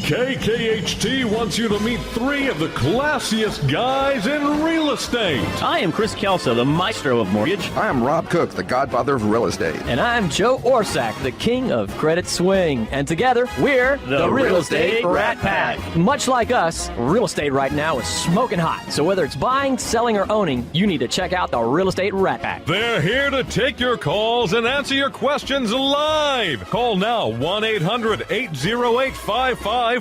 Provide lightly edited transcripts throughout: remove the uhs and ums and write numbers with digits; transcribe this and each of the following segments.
KKHT wants you to meet three of the classiest guys in real estate. I am Chris Kelso, the maestro of mortgage. I am Rob Cook, the godfather of real estate. And I'm Joe Orsack, the king of credit swing. And together, we're the Real Estate Rat Pack. Much like us, real estate right now is smoking hot. So whether it's buying, selling, or owning, you need to check out the Real Estate Rat Pack. They're here to take your calls and answer your questions live. Call now, 1-800-808-5548.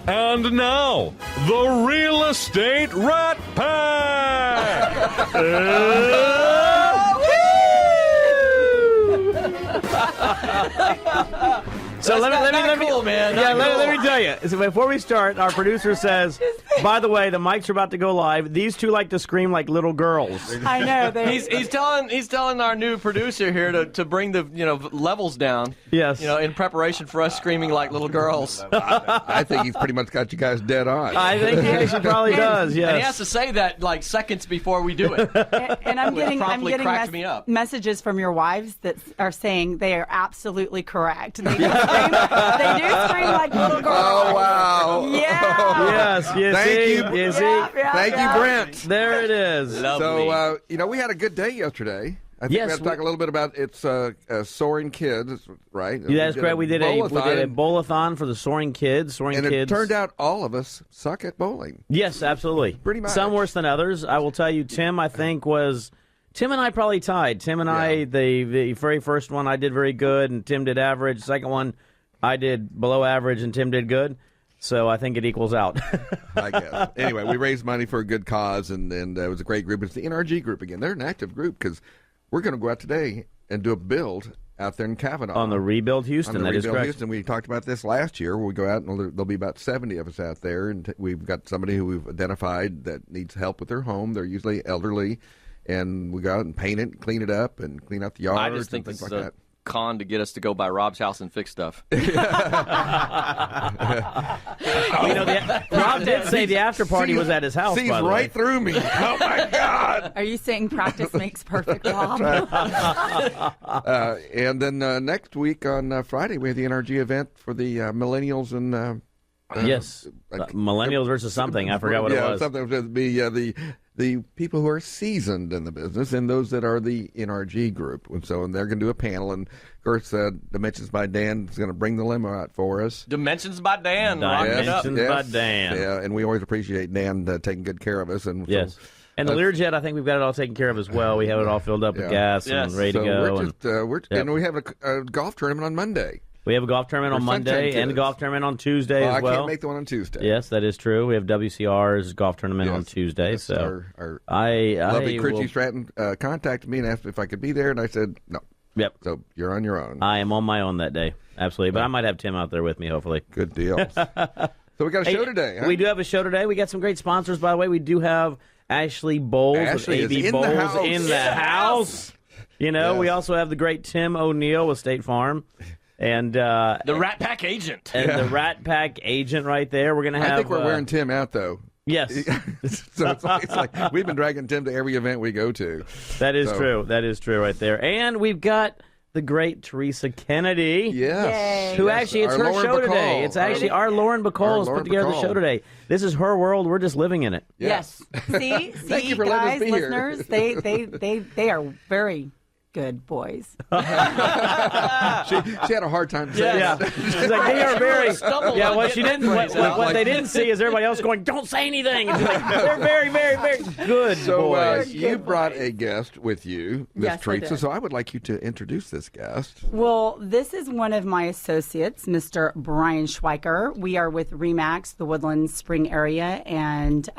And now, the Real Estate Rat Pack! So let me cool, man. Yeah, let me tell you. So before we start, our producer says, by the way, the mics are about to go live. These two like to scream like little girls. I know. He's telling our new producer here to bring the levels down. Yes. In preparation for us screaming like little girls. I think he's pretty much got you guys dead on. I think he probably does. Yes. And he has to say that like seconds before we do it. And I'm getting cracked me up. messages from your wives that are saying they are absolutely correct. They do scream like little girls. Oh, wow. Yeah. Yes. Thank you. Thank you, Brent. There it is. Lovely. So, we had a good day yesterday. I think Yes, we have to talk a little bit about soaring kids, right? Yeah, that's correct. We did a bowl-a-thon, bowl-a-thon for the soaring kids. and it turned out all of us suck at bowling. Yes, absolutely. Pretty much. Some worse than others. I will tell you, Tim, I think Tim and I probably tied. Tim and I, the very first one, I did very good, and Tim did average. Second one, I did below average, and Tim did good. So I think it equals out. I guess. Anyway, we raised money for a good cause, and it was a great group. It's the NRG group again. They're an active group because we're going to go out today and do a build out there in Kavanaugh. On the Rebuild Houston, that is correct. Houston. We talked about this last year. We go out and there'll be about 70 of us out there, and we've got somebody who we've identified that needs help with their home. They're usually elderly, and we go out and paint it, clean it up, and clean out the yards. I just think and things this like is that. Con to get us to go by Rob's house and fix stuff. Rob did say the after party was at his house. Sees by the right way. through me. Oh my God! Are you saying practice makes perfect, Rob? And then next week on Friday we have the NRG event for the millennials and Yes, millennials versus something. I forgot what it was. Something to be the people who are seasoned in the business and those that are the NRG group. And they're going to do a panel. And, of course, Dimensions by Dan is going to bring the limo out for us. Dimensions by Dan. Dimensions by Dan. Yeah, and we always appreciate Dan taking good care of us. And yes. And the Learjet, I think we've got it all taken care of as well. We have it all filled up with gas and ready to go. And we have a golf tournament on Monday. We have a golf tournament on Monday and a golf tournament on Tuesday as well. I can't make the one on Tuesday. Yes, that is true. We have WCR's golf tournament on Tuesday. So our lovely Christy Stratton contacted me and asked if I could be there, and I said no. Yep. So you're on your own. I am on my own that day. Absolutely. But I might have Tim out there with me, hopefully. Good deal. So we got a show today. Huh? We do have a show today. We got some great sponsors, by the way. We do have Ashley Bowles Ashley with AB is Bowles in the house. We also have the great Tim O'Neill with State Farm. And the Rat Pack agent. And the Rat Pack agent right there. We're going to have... I think we're wearing Tim out, though. Yes. So it's like we've been dragging Tim to every event we go to. That is true. That is true right there. And we've got the great Teresa Kennedy. Yes. Who actually, it's her show today. It's actually our Lauren Bacall has put together the show today. This is her world. We're just living in it. Yes. See, Thank you for guys, letting us be listeners, they are very good boys. She had a hard time saying that. She's like, they are very. Yeah, what she didn't, what they didn't see is everybody else going, "Don't say anything." And she's like, they're very, very, very good boys. You brought a guest with you, Miss Yes, Teresa. I did. So I would like you to introduce this guest. Well, this is one of my associates, Mr. Brian Schweiker. We are with Remax, the Woodlands Spring area, and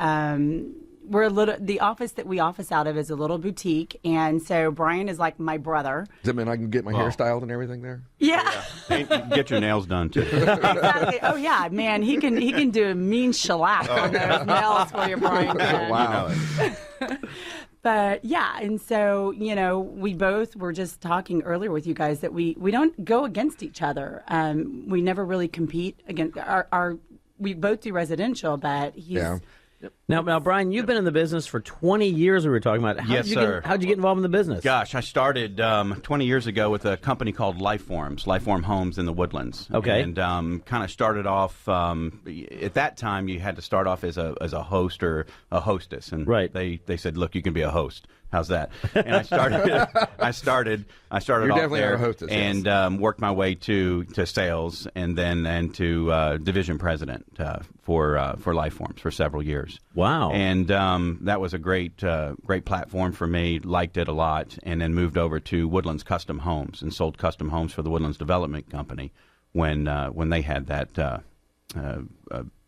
we're the office that we office out of is a little boutique, and so Brian is like my brother. Does that mean I can get my hair styled and everything there? Yeah. And get your nails done too. Exactly. Oh yeah, man, he can do a mean shellac on those nails for you, Brian. Wow. But yeah, and so, we both were just talking earlier with you guys that we don't go against each other. We never really compete against we both do residential, but Now, Brian, you've been in the business for 20 years. We were talking about. Yes, sir. How'd you get involved in the business? Gosh, I started 20 years ago with a company called Lifeform Homes in the Woodlands. Okay. And kind of started off, at that time, you had to start off as a host or a hostess. And right. they said, look, you can be a host. How's that? And I started You're off definitely there a hostess, yes. and worked my way to sales and then to division president for Lifeforms for several years. Wow. And that was a great platform for me. Liked it a lot, and then moved over to Woodlands Custom Homes and sold custom homes for the Woodlands Development Company when they had that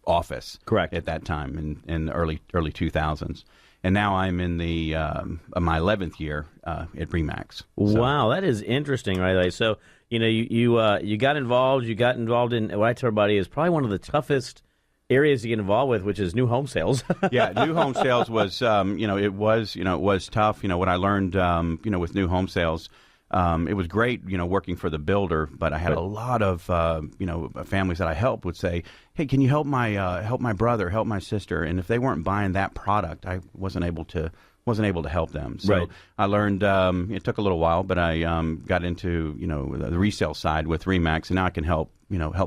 office. Correct. At that time in the early 2000s. And now I'm in my 11th year at Remax. So. Wow, that is interesting, right? So you got involved. You got involved in what I tell everybody is probably one of the toughest areas to get involved with, which is new home sales. Yeah, new home sales was it was tough. What I learned with new home sales. It was great, working for the builder, but I had a lot of, families that I helped would say, "Hey, can you help my brother, help my sister?" And if they weren't buying that product, I wasn't able to help them. So right. I learned. It took a little while, but I got into the resale side with Remax, and now I can help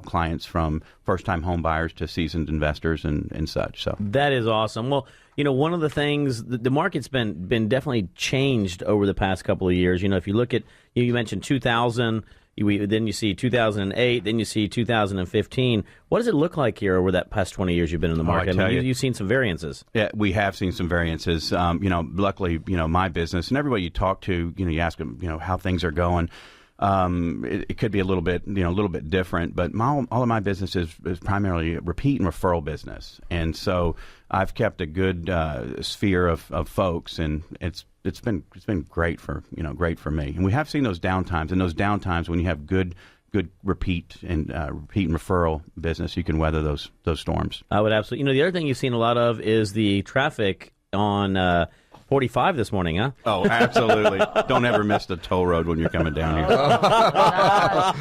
clients from first-time home buyers to seasoned investors and such. So that is awesome. Well, one of the things, the market's been definitely changed over the past couple of years. If you look at, you mentioned 2000, then you see 2008, then you see 2015. What does it look like here over that past 20 years you've been in the market? You've seen some variances. Yeah, we have seen some variances. Luckily, my business and everybody you talk to, you ask them, how things are going. It could be a little bit different, but all of my business is primarily repeat and referral business, and so I've kept a good sphere of folks, and it's been great for me. And we have seen those downtimes, and those downtimes when you have good repeat and referral business, you can weather those storms. I would absolutely. The other thing you've seen a lot of is the traffic on 45 this morning, huh? Oh, absolutely. Don't ever miss the toll road when you're coming down here. That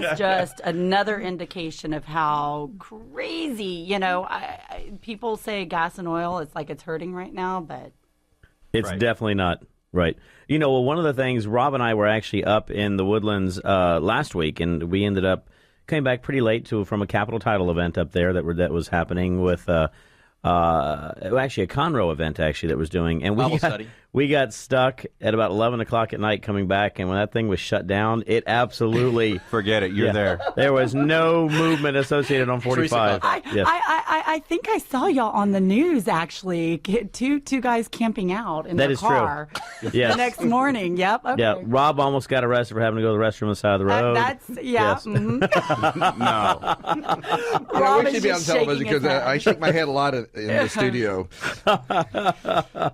is just another indication of how crazy, people say gas and oil, it's like it's hurting right now, but it's definitely not. Right. One of the things, Rob and I were actually up in the Woodlands last week, and we ended up coming back pretty late from a Capital Title event up there that was happening with actually a Conroe event that was doing, and we got stuck at about 11 o'clock at night coming back, and when that thing was shut down, it absolutely forget it. You're there. There was no movement associated on 45. I think I saw y'all on the news actually. Two guys camping out in their car. True. Yes. The next morning. Yep. Okay. Yeah. Rob almost got arrested for having to go to the restroom on the side of the road. Yes. No. We should be on television because I shake my head a lot in the studio.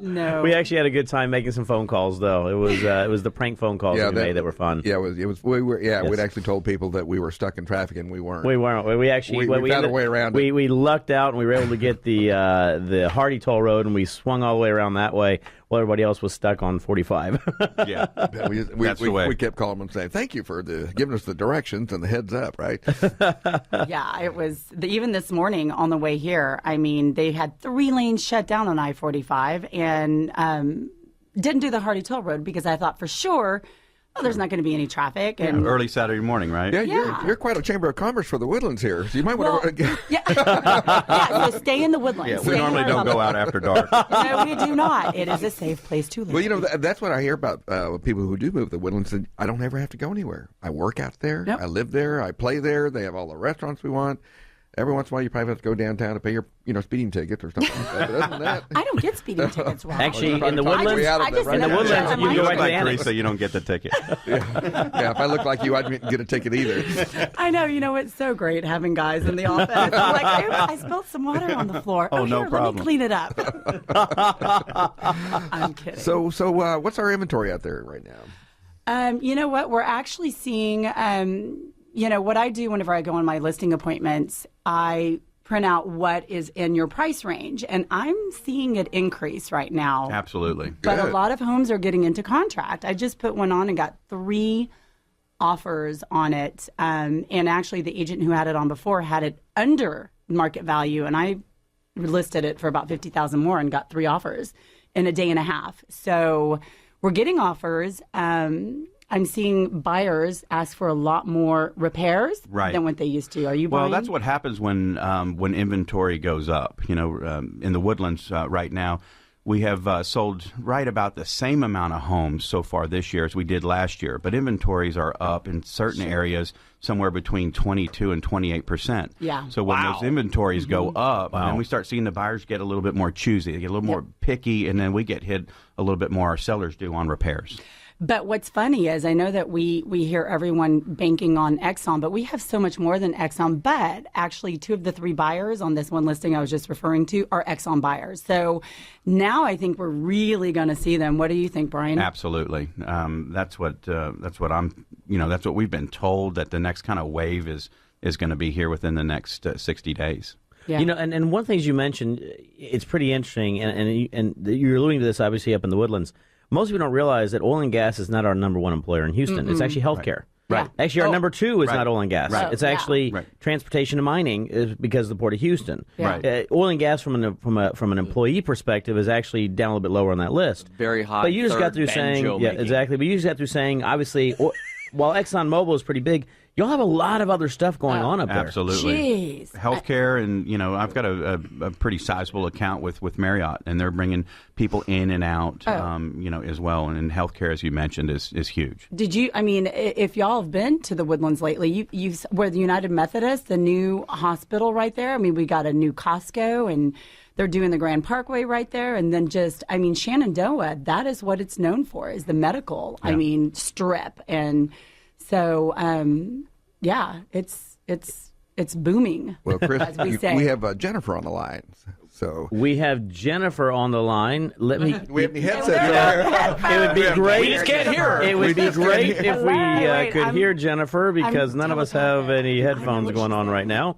No. We actually had a good time making some phone calls, though. It was the prank phone calls that we made that were fun. Yeah, it was. We'd actually told people that we were stuck in traffic, and we weren't. We weren't. We found a way around it. We lucked out, and we were able to get the Hardy Toll Road, and we swung all the way around that way, while everybody else was stuck on 45. Yeah, that's the way. We kept calling them and saying, "Thank you for giving us the directions and the heads up." Right? Yeah, it was even this morning on the way here. I mean, they had 3 lanes shut down on I-45, and didn't do the Hardy Toll Road because I thought for sure, there's not going to be any traffic. And early Saturday morning, right? Yeah, you're quite a chamber of commerce for the Woodlands here. So you might want to. Yeah, so stay in the Woodlands. Yeah, we normally don't go out after dark. No, we do not. It is a safe place to live. Well, that's what I hear about people who do move to the Woodlands. And I don't ever have to go anywhere. I work out there. Yep. I live there. I play there. They have all the restaurants we want. Every once in a while, you probably have to go downtown to pay your, speeding tickets or something like that. But other than that, I don't get speeding tickets, Rob. Actually, in the Woodlands, you go right to the like annex. Teresa, you don't get the ticket. Yeah, if I look like you, I didn't get a ticket either. I know. It's so great having guys in the office. I'm like, I spilled some water on the floor. Oh, no here, problem. Let me clean it up. I'm kidding. So what's our inventory out there right now? You know what? We're actually seeing, what I do whenever I go on my listing appointments, I print out what is in your price range, and I'm seeing it increase right now. Absolutely. But Good. a lot of homes are getting into contract. I just put one on and got 3 offers on it, and actually the agent who had it on before had it under market value, and I listed it for about $50,000 more and got 3 offers in a day and a half. So we're getting offers. I'm seeing buyers ask for a lot more repairs than what they used to. Are you buying? Well, that's what happens when inventory goes up. In the Woodlands right now, we have sold right about the same amount of homes so far this year as we did last year. But inventories are up in certain areas somewhere between 22 and 28%. Yeah. So when those inventories go up, then we start seeing the buyers get a little bit more choosy. They get a little more picky, and then we get hit a little bit more, our sellers do, on repairs. But what's funny is I know that we hear everyone banking on Exxon, but we have so much more than Exxon. But actually, 2 of the 3 buyers on this one listing I was just referring to are Exxon buyers. So now I think we're really going to see them. What do you think, Brian? Absolutely. That's what I'm. That's what we've been told, that the next kind of wave is going to be here within the next 60 days. Yeah. And one of the things you mentioned, it's pretty interesting, and you're alluding to this obviously up in the Woodlands. Most people don't realize that oil and gas is not our number 1 employer in Houston. It's actually healthcare. Right. Actually, our number 2 is not oil and gas. Right. It's actually transportation and mining, is because of the Port of Houston. Right. Oil and gas from an employee perspective is actually down a little bit lower on that list. Very high. But you just got through saying, exactly. But you just got through saying, obviously, while ExxonMobil is pretty big, you'll have a lot of other stuff going on up there. Absolutely. Jeez. Healthcare, and I've got a pretty sizable account with Marriott, and they're bringing people in and out, as well. And healthcare, as you mentioned, is huge. Did you? I mean, if y'all have been to the Woodlands lately, where the United Methodist, the new hospital right there. I mean, we got a new Costco, and they're doing the Grand Parkway right there, and then Shenandoah. That is what it's known for, is the medical. Yeah. I mean, strip. And so, it's booming. Well, Chris, as we say. we have Jennifer on the line. So we have Jennifer on the line. Let me. We have any headsets there? It would be great. We just can't hear her. It would be great if we could hear Jennifer, because none of us have any headphones going on right now.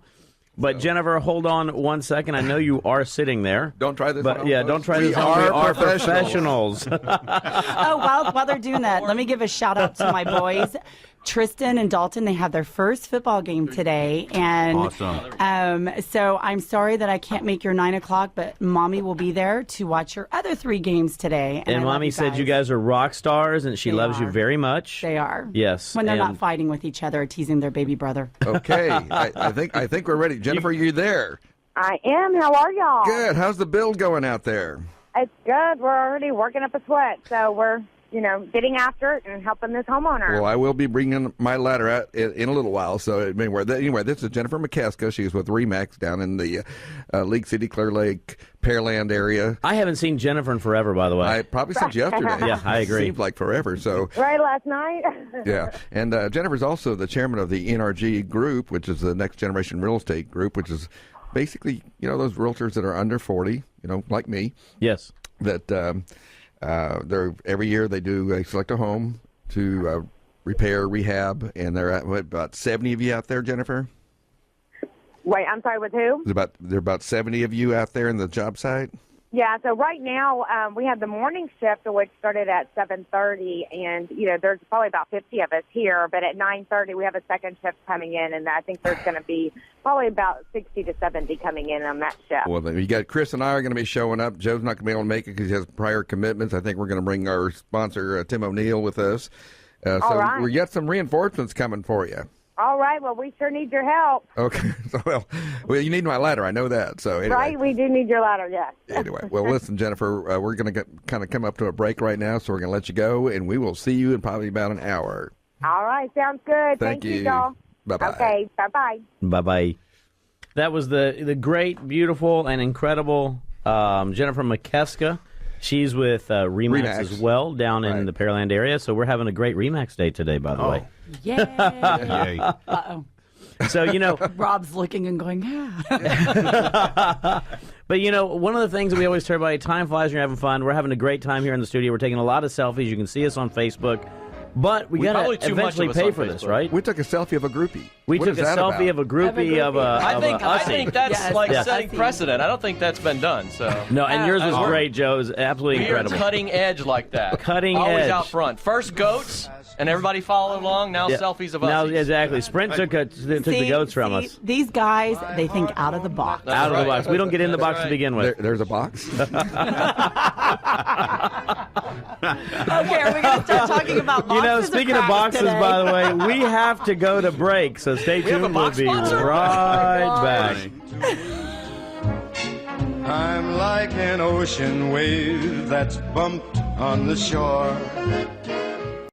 But Jennifer, hold on 1 second. I know you are sitting there. Don't try this. But don't try this. We are professionals. While they're doing that, let me give a shout out to my boys. Tristan and Dalton, they have their first football game today. And awesome. So I'm sorry that I can't make your 9 o'clock, but Mommy will be there to watch your other 3 games today. And Mommy said you guys are rock stars, and she loves you very much. They are. Yes. When they're not fighting with each other or teasing their baby brother. Okay. I think we're ready. Jennifer, you there? I am. How are y'all? Good. How's the build going out there? It's good. We're already working up a sweat, so we're getting after it and helping this homeowner. Well, I will be bringing my ladder out in a little while. So anyway, this is Jennifer McKeska. She's with Remax down in the League City, Clear Lake, Pearland area. I haven't seen Jennifer in forever, by the way. Probably since yesterday. Yeah, I agree. Seems like forever. So right last night. Yeah, and Jennifer's also the chairman of the NRG Group, which is the Next Generation Real Estate Group, which is basically those realtors that are under 40, like me. Yes. That. They're every year they select a home to repair, rehab, and they're at about 70 of you out there, Jennifer. Wait, I'm sorry, with who? There are about 70 of you out there in the job site. Yeah, so right now we have the morning shift, which started at 7:30, and there's probably about 50 of us here. But at 9:30, we have a second shift coming in, and I think there's going to be probably about 60 to 70 coming in on that shift. Well, then you got Chris and I are going to be showing up. Joe's not going to be able to make it because he has prior commitments. I think we're going to bring our sponsor Tim O'Neill with us. All right. We got some reinforcements coming for you. All right. Well, we sure need your help. Okay. So, well, you need my ladder. I know that. So anyway. Right. We do need your ladder. Yes. Anyway, well, listen, Jennifer, we're going to kind of come up to a break right now, so we're going to let you go, and we will see you in probably about an hour. All right. Sounds good. Thank you, y'all. Bye-bye. Okay. Bye-bye. Bye-bye. That was the great, beautiful, and incredible Jennifer McKeska. She's with Remax as well down in the Pearland area. So we're having a great Remax day today, by the way. Yay. Yay. Uh-oh. So, Rob's looking and going, yeah. But, one of the things that we always tell everybody, time flies when you're having fun. We're having a great time here in the studio. We're taking a lot of selfies. You can see us on Facebook. But we got to eventually pay for this, right? We took a selfie of a groupie. We took a selfie of a groupie of a I think that's setting Ussy. precedent. I don't think that's been done. So No, and yours was great, Joe. It was absolutely incredible. We're cutting edge like that. Cutting Always edge. out front. First goats, And everybody followed along. Now Yeah. selfies of Now, us. exactly. Sprint took the goats from us. These guys, they think out of the box. Out of the box. We don't get in the box to begin with. There's a box. Okay, are we going to start talking about boxes? Speaking of boxes, today? by the way, we have to go to break, so stay have a tuned. We'll box be sponsor? right back. I'm like an ocean wave that's bumped on the shore.